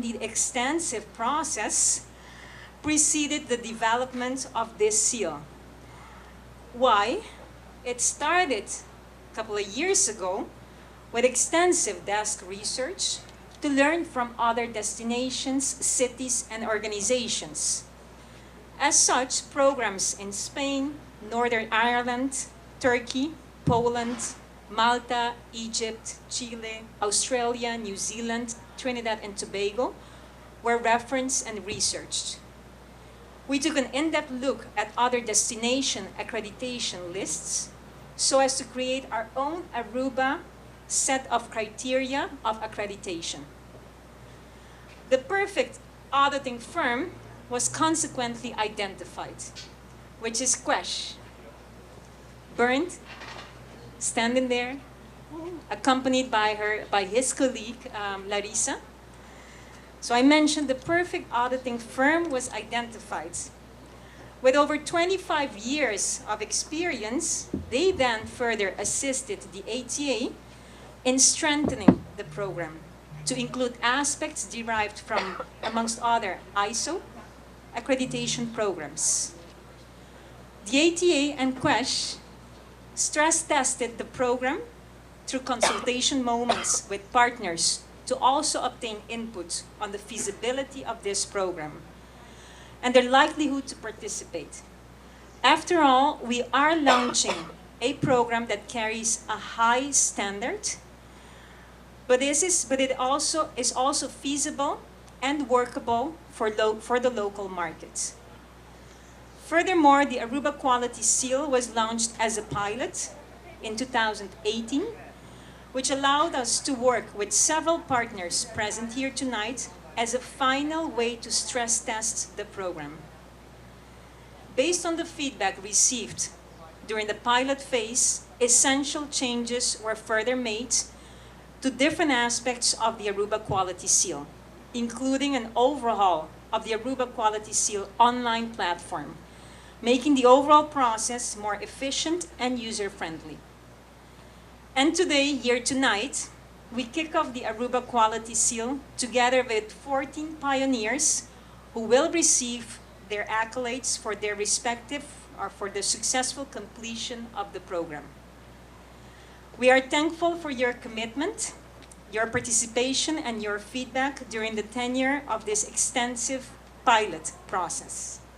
indeed extensive process preceded the development of this seal. Why? It started a couple of years ago with extensive desk research to learn from other destinations, cities, and organizations. As such, programs in Spain, Northern Ireland, Turkey, Poland, Malta, Egypt, Chile, Australia, New Zealand, Trinidad and Tobago were referenced and researched. We took an in-depth look at other destination accreditation lists so as to create our own Aruba set of criteria of accreditation. The perfect auditing firm was consequently identified, which is Quesh. Bernd, standing there, accompanied by his colleague, Larissa. So I mentioned the perfect auditing firm was identified. With over 25 years of experience, they then further assisted the ATA in strengthening the program to include aspects derived from, amongst other, ISO accreditation programs. The ATA and Quesh stress-tested the program through consultation moments with partners to also obtain input on the feasibility of this program and their likelihood to participate. After all, we are launching a program that carries a high standard, but it also is also feasible and workable for the local markets. Furthermore, the Aruba Quality Seal was launched as a pilot in 2018, which allowed us to work with several partners present here tonight as a final way to stress test the program. Based on the feedback received during the pilot phase, essential changes were further made to different aspects of the Aruba Quality Seal, including an overhaul of the Aruba Quality Seal online platform, making the overall process more efficient and user-friendly. And today, here tonight, we kick off the Aruba Quality Seal together with 14 pioneers who will receive their accolades for their respective or for the successful completion of the program. We are thankful for your commitment, your participation, and your feedback during the tenure of this extensive pilot process.